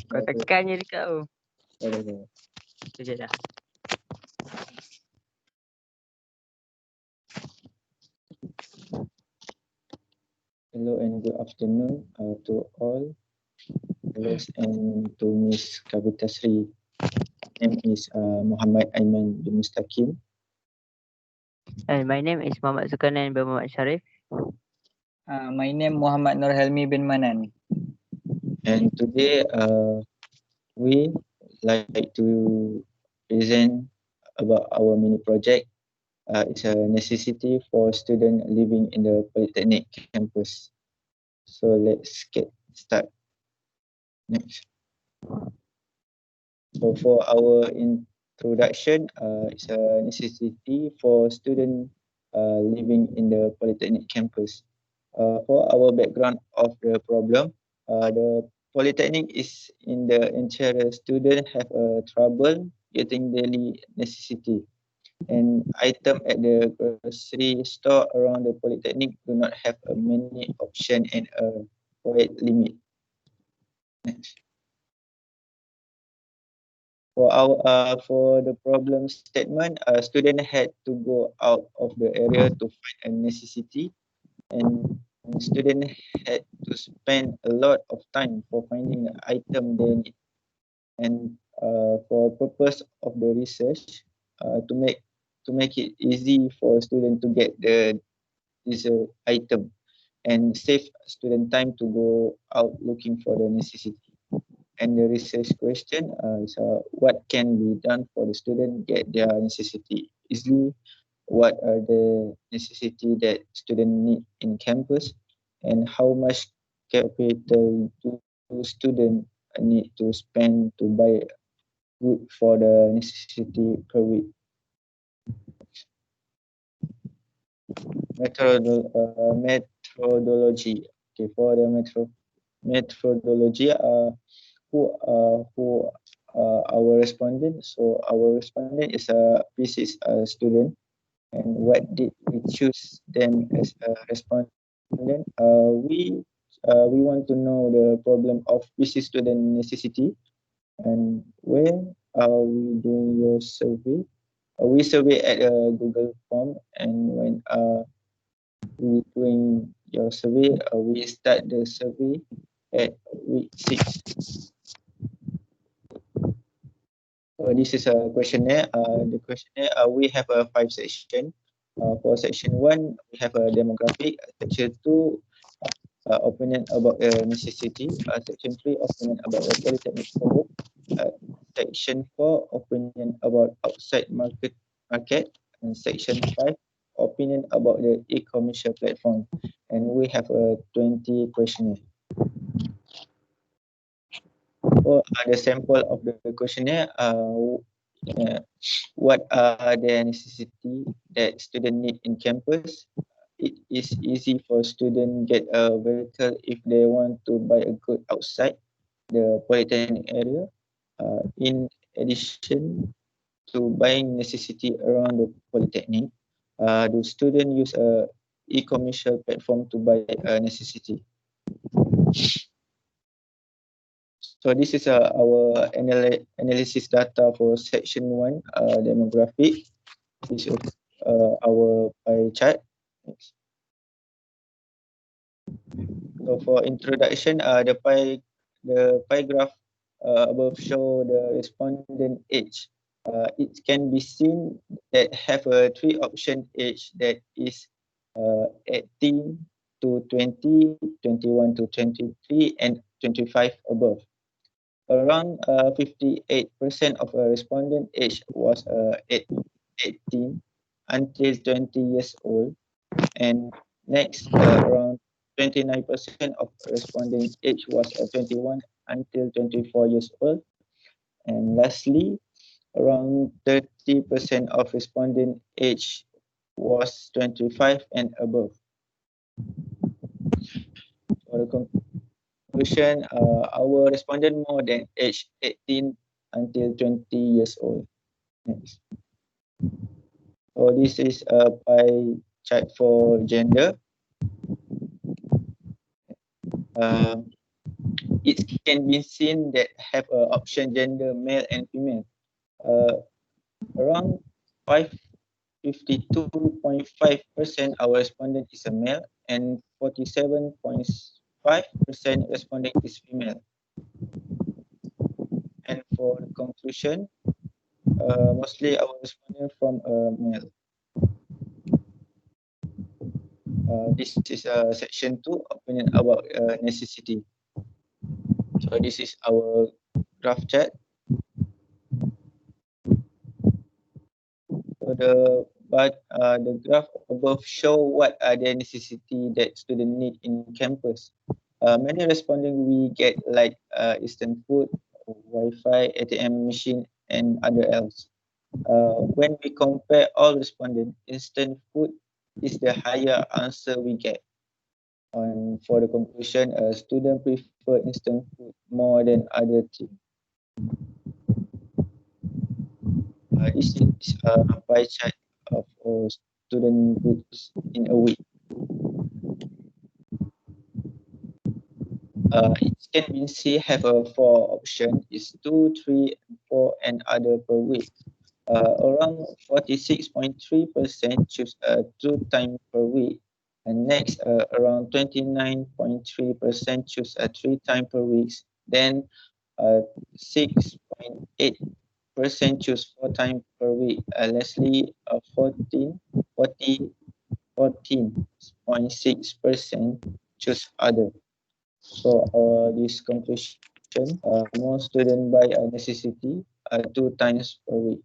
Kau tekan je dekat tu. Boleh. Tu je dah. Hello and good afternoon to all. Hello and to Miss Kavita Sri. My name is Muhammad AIMAN bin MUSTAKIM. And my name is Muhammad ZULKARNAIN bin Muhammad SYARIFF. My name Muhammad Nur Helmi bin MANAN. And today we like to present about our mini project. It's a necessity for students living in the Polytechnic campus. So let's get started. Next. So for our introduction, it's a necessity for students living in the Polytechnic campus. For our background of the problem, the Polytechnic is in the interior. Students have trouble getting daily necessity, and items at the grocery store around the Polytechnic do not have many options and a wide limit. Next. For the problem statement, a student had to go out of the area to find a necessity, and student had to spend a lot of time for finding the item they need. And for purpose of the research, to make it easy for student to get this item and save student time to go out looking for the necessity. And the research question is what can be done for the student get their necessity easily? What are the necessity that student need in campus, and how much capital do student need to spend to buy good for the necessity per week? Methodology. Okay, for the methodology, who our respondent. So our respondent is a physics student, and what did we choose them as a respondent? We want to know the problem of physics student necessity, and when are we doing your survey? We survey at a Google form, and when we doing your survey, we start the survey at week 6. This is a questionnaire. The questionnaire, we have a 5 section. For section 1, we have a demographic. Section 2, opinion about the necessity. Section 3, opinion about the polytechnic scope. Section 4, opinion about outside market. And section 5, opinion about the e-commercial platform. And we have a 20 questionnaire. For the sample of the questionnaire, what are the necessity that student need in campus? It is easy for student get a vehicle if they want to buy a good outside the Polytechnic area. In addition to buying necessity around the Polytechnic, do student use a e-commercial platform to buy a necessity? So this is our analysis data for section 1, demographic. This is our pie chart. Next. So for introduction, the pie graph above show the respondent age. It can be seen that have a 3 option age, that is 18 to 20, 21 to 23, and 25 above. Around 58% of a respondent age was 18 until 20 years old, and next around 29% of respondent age was 21 until 24 years old, and lastly around 30% of respondent age was 25 and above. For the conclusion, our respondent more than age 18 until 20 years old. Next. So this is a pie chart for gender. it can be seen that have a option gender male and female. Around 52.5% our respondent is a male and 47.5% respondent is female. And for the conclusion, mostly our respondent from a male. This is section 2, opinion about necessity. So this is our graph chart. So the graph above show what are the necessity that student need in campus. Many responding we get like instant food, Wi-Fi, ATM machine, and other else. When we compare all respondents, instant food is the higher answer we get. And for the conclusion, student prefer instant food more than other things. This is a pie chart of student groups in a week. It can be seen have a 4 option is 2, 3, 4 and other per week. Around 46.3% choose 2 times per week, and next around 29.3% choose 3 times per week. Then 6.8% choose 4 times per week. Lastly, 14.6% choose other. So this conclusion, more students buy a necessity 2 times per week.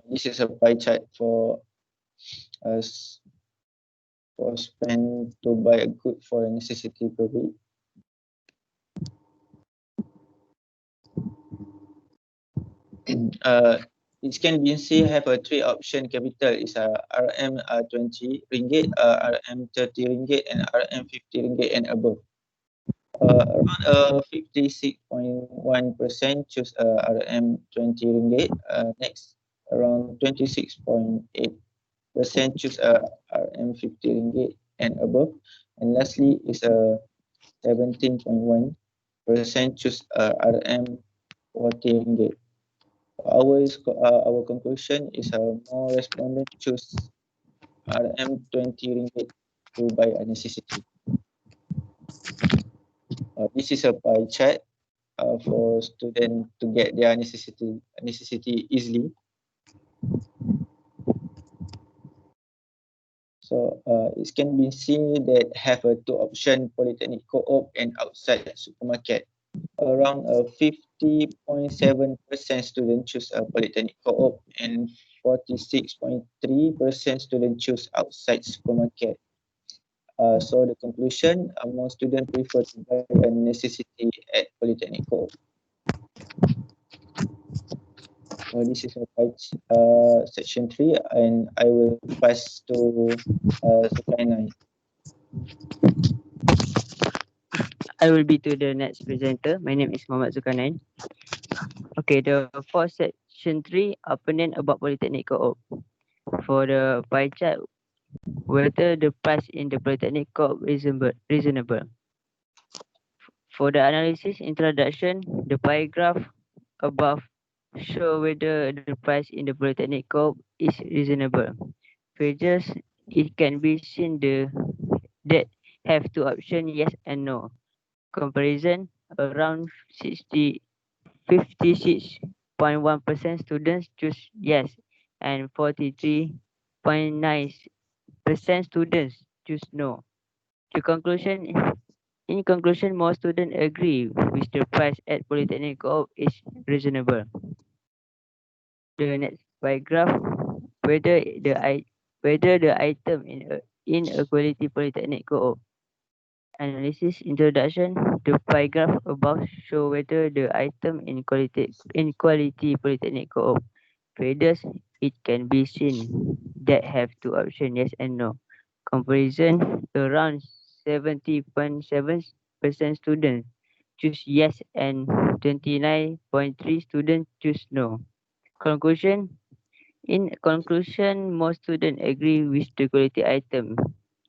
This is a pie chart for us for spend to buy a good for a necessity per week. It can be seen have a 3 option capital is RM 20 ringgit, RM 30 ringgit, and RM 50 ringgit and above. Around 56.1% choose RM 20 ringgit. Next, around 26.8% choose RM 50 ringgit and above. And lastly is 17.1% choose RM 40 ringgit. Our conclusion is more respondents choose RM 20 ringgit to buy a necessity. This is a pie chart for students to get their necessity easily. So it can be seen that have a 2 option Polytechnic co-op and outside supermarket. Around 50.7% students choose a Polytechnic co-op and 46.3% students choose outside supermarket. So the conclusion, more students prefer to buy a necessity at Polytechnic co-op. So this is section 3, and I will pass to ZULKARNAIN. I will be to the next presenter. My name is Muhammad Zulkarnain. Okay, the for section 3, opinion about Polytechnic Co-op. For the pie chart, whether the price in the Polytechnic Co-op reasonable. For the analysis introduction, the pie graph above show whether the price in the Polytechnic Co-op is reasonable. Pages, it can be seen that have 2 options, yes and no. Comparison, around 56.1% students choose yes and 43.9% students choose no. In conclusion, more students agree with the price at Polytechnic Co-op is reasonable. The next paragraph, whether the item in a quality Polytechnic Co-op. Analysis introduction. The paragraph above show whether the item in quality Polytechnic Co-op. Traders, it can be seen that have 2 options, yes and no. Comparison, around 70.7% students choose yes and 29.3% students choose no. Conclusion, in conclusion, most students agree with the quality item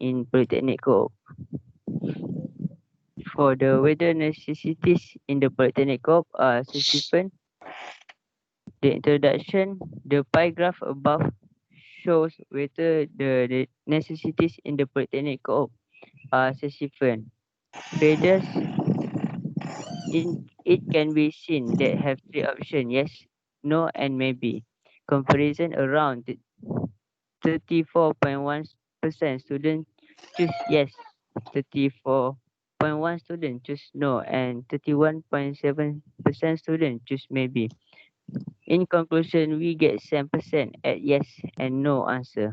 in Polytechnic Co-op. For the weather necessities in the Polytechnic Co-op are subsequent. The introduction, the pie graph above shows whether the necessities in the Polytechnic Co-op are subsequent. Figures in it can be seen that have three options: yes, no, and maybe. Comparison around 34.1% students choose yes, 34.1 students choose no, and 31.7% students choose maybe. In conclusion, we get 7% at yes and no answer.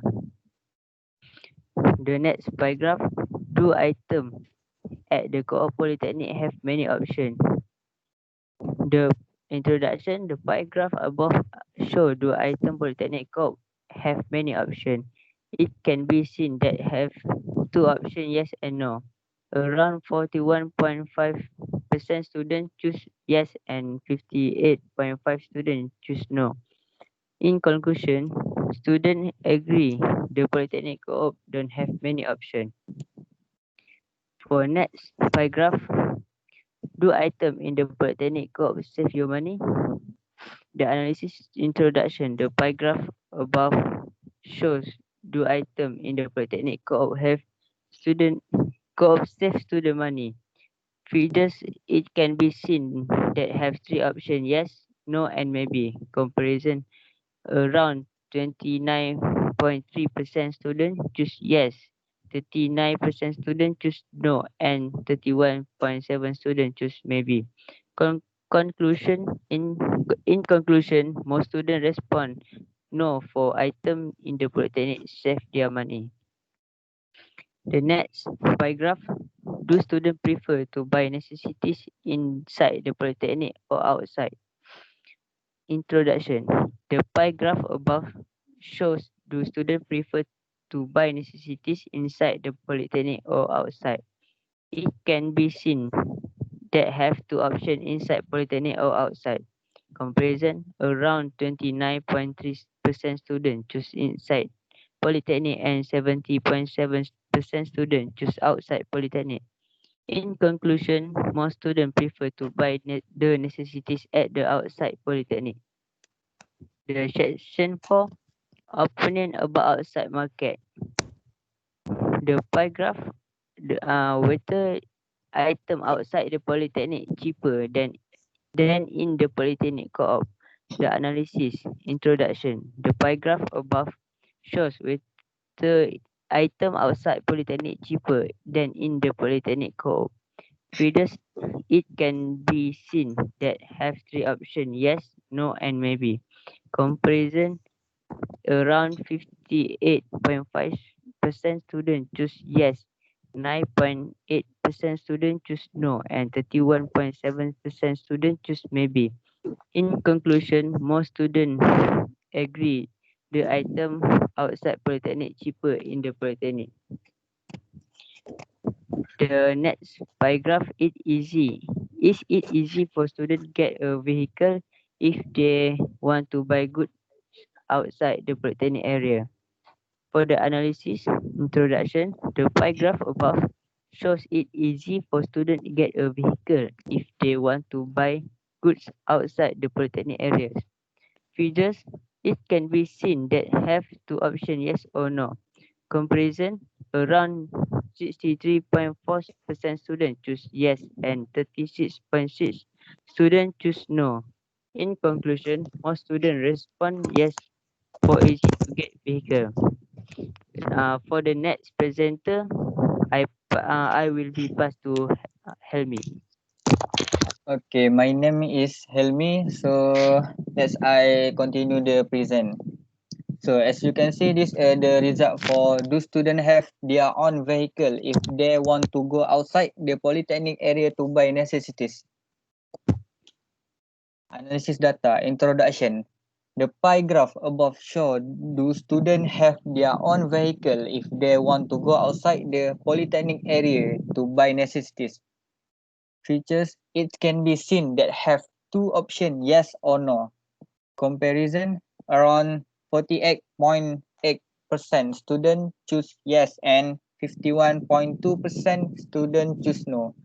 The next paragraph, do item at the Co-op Polytechnic have many options. The introduction, the paragraph above show do item Polytechnic Co-op have many options. It can be seen that have two options, yes and no. Around 41.5% students choose yes and 58.5 students choose no. In conclusion, students agree the Polytechnic Co-op don't have many options. For next paragraph, do item in the Polytechnic Co-op save your money? The analysis introduction, the paragraph above shows do item in the Polytechnic Co-op have student Co-op save student money. Figures it can be seen that have three options: yes, no, and maybe. Comparison around 29.3% students choose yes, 39% students choose no, and 31.7 students choose maybe. Conclusion in conclusion, most students respond no for item in the Polytechnic save their money. The next paragraph, do students prefer to buy necessities inside the Polytechnic or outside? Introduction. The pie graph above shows do students prefer to buy necessities inside the Polytechnic or outside. It can be seen that have two options inside Polytechnic or outside. Comparison around 29.3% students choose inside Polytechnic and 70.7% students choose outside Polytechnic. In conclusion, most students prefer to buy the necessities at the outside Polytechnic. The section 4, opinion about outside market. The paragraph, whether item outside the Polytechnic cheaper than in the Polytechnic Co-op. The analysis, introduction. The paragraph above shows whether item outside Polytechnic cheaper than in the Polytechnic Co-op. Figures, it can be seen that have three options: yes, no, and maybe. Comparison, around 58.5% students choose yes, 9.8% students choose no, and 31.7% students choose maybe. In conclusion, most students agree the item outside Polytechnic cheaper in the Polytechnic. The next paragraph, it easy. Is it easy for students get a vehicle if they want to buy goods outside the Polytechnic area? For the analysis introduction, the paragraph above shows it easy for students to get a vehicle if they want to buy goods outside the Polytechnic areas. Figures, it can be seen that have two options, yes or no. Comparison, around 63.4% students choose yes and 36.6 students choose no. In conclusion, most students respond yes for easy to get vehicle. For the next presenter, I will be passed to Helmi. Okay, my name is Helmi. So let's I continue the present. So as you can see, this the result for do students have their own vehicle if they want to go outside the Polytechnic area to buy necessities. Analysis data, introduction. The pie graph above show do students have their own vehicle if they want to go outside the Polytechnic area to buy necessities. Features, it can be seen that have two options, yes or no. Comparison, around 48.8% students choose yes and 51.2% students choose no.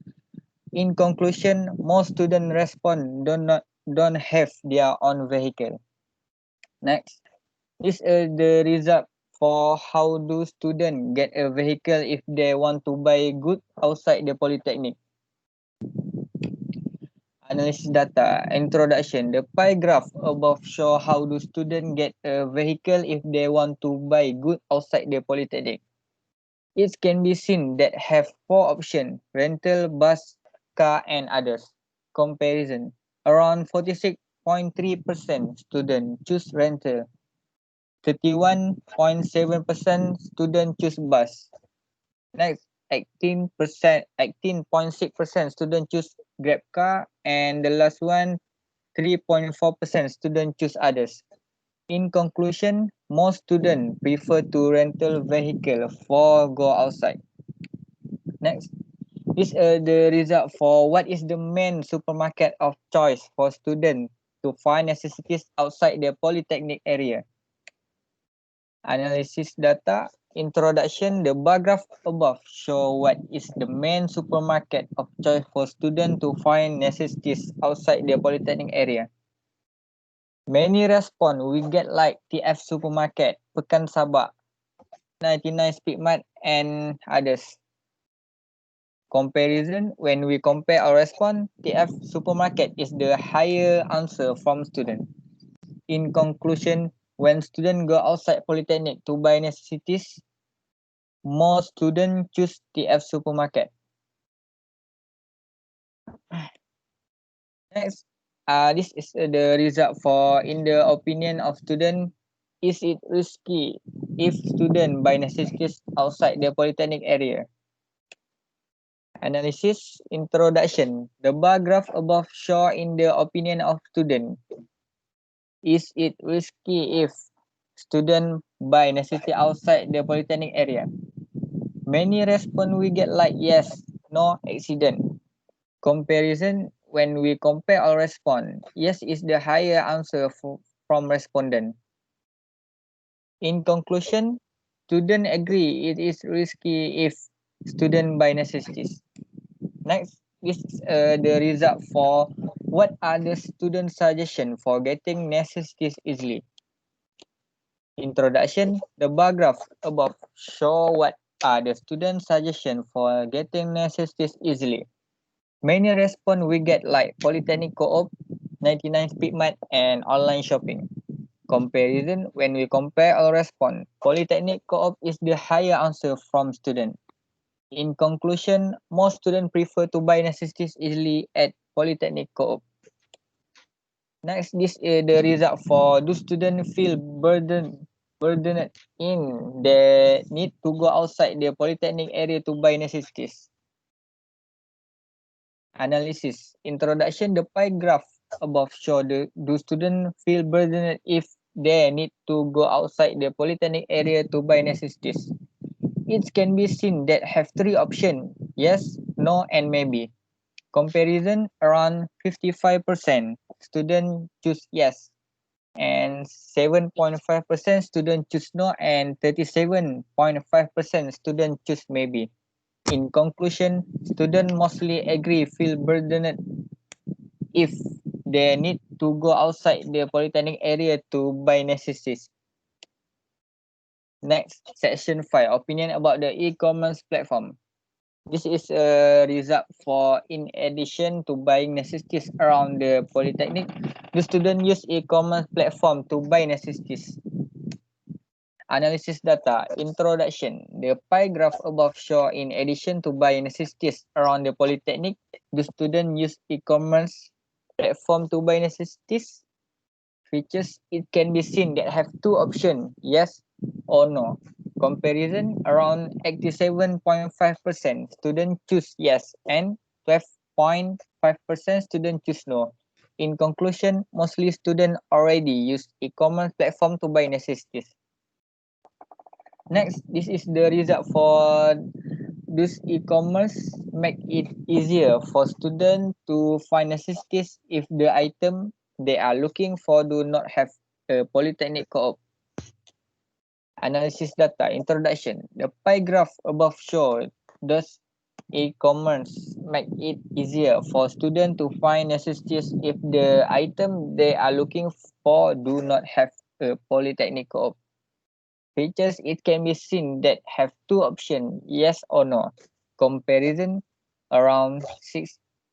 In conclusion, most students respond don't have their own vehicle. Next, this is the result for how do students get a vehicle if they want to buy goods outside the polytechnic. Analysis data. Introduction. The pie graph above show how do students get a vehicle if they want to buy goods outside the polytechnic. It can be seen that have four options: rental, bus, car, and others. Comparison. Around 46.3% students choose rental. 31.7% students choose bus. Next, 18.6% students choose Grab car, and the last one, 3.4% students choose others. In conclusion, most students prefer to rental vehicle for go outside. Next, this is the result for what is the main supermarket of choice for students to find necessities outside the polytechnic area. Analysis data. Introduction. The bar graph above show what is the main supermarket of choice for students to find necessities outside the polytechnic area. Many respond we get like TF Supermarket, Pekan Sabak, 99 Speedmart, and others. Comparison. When we compare our response, TF Supermarket is the higher answer from student. In conclusion, when students go outside polytechnic to buy necessities, more students choose TF Supermarket. Next, this is the result for in the opinion of student. Is it risky if student buy necessities outside the polytechnic area? Analysis. Introduction. The bar graph above show in the opinion of student. Is it risky if student buy necessity outside the polytechnic area? Many respond we get like yes, no, accident. Comparison. When we compare our response, yes is the higher answer from respondent. In conclusion, student agree it is risky if student buy necessities. Next, this is the result for what are the student suggestion for getting necessities easily. Introduction. The bar graph above show what are the student suggestion for getting necessities easily. Many respond we get like Polytechnic Co-op, 99 Speedmart, and online shopping. Comparison. When we compare our response, Polytechnic Co-op is the higher answer from student. In conclusion, most students prefer to buy necessities easily at Polytechnic Co-op. Next, this is the result for do students feel burdened in they need to go outside the Polytechnic area to buy necessities. Analysis. Introduction. The pie graph above show do students feel burdened if they need to go outside the Polytechnic area to buy necessities. It can be seen that have three options: yes, no, and maybe. Comparison. Around 55% students choose yes, and 7.5% students choose no, and 37.5% students choose maybe. In conclusion, students mostly agree feel burdened if they need to go outside the polytechnic area to buy necessities. Next, section 5, opinion about the e-commerce platform. This is a result for in addition to buying necessities around the polytechnic, the student use e-commerce platform to buy necessities. Analysis data. Introduction. The pie graph above show in addition to buy necessities around the polytechnic, the student use e-commerce platform to buy necessities. Features. It can be seen that have two options, yes or no. Comparison. Around 87.5% student choose yes and 12.5% student choose no. In conclusion, mostly students already use e-commerce platform to buy necessities. Next, this is the result for this e-commerce make it easier for students to find necessities if the item they are looking for do not have a polytechnic co-op. Analysis data. Introduction. The pie graph above show does e-commerce make it easier for students to find necessities if the item they are looking for do not have a polytechnic co-op. Features it can be seen that have two options, yes or no. Comparison around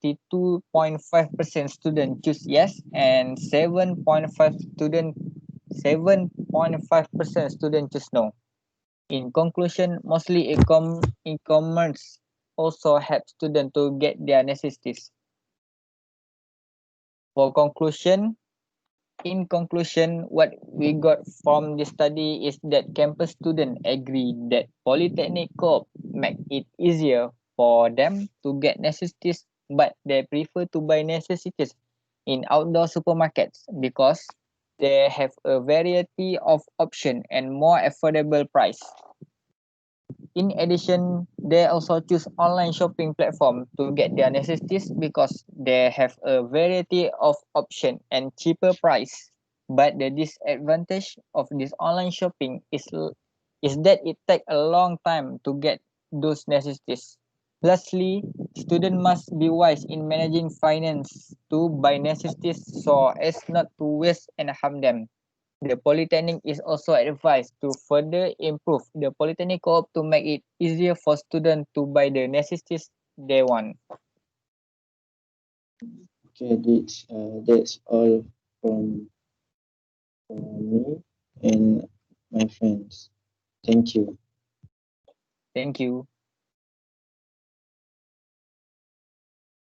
62.5% student choose yes and 7.5% student choose no. In conclusion, mostly e-commerce also help students to get their necessities. For conclusion, in conclusion, what we got from this study is that campus students agree that Polytechnic Co-op make it easier for them to get necessities, but they prefer to buy necessities in outdoor supermarkets because they have a variety of options and more affordable price. In addition, they also choose online shopping platform to get their necessities because they have a variety of option and cheaper price. But the disadvantage of this online shopping is that it take a long time to get those necessities. Lastly, student must be wise in managing finance to buy necessities so as not to waste and harm them. The Polytechnic is also advised to further improve the Polytechnic Co-op to make it easier for students to buy the necessities they want. Okay, that's all from me and my friends. Thank you. Thank you.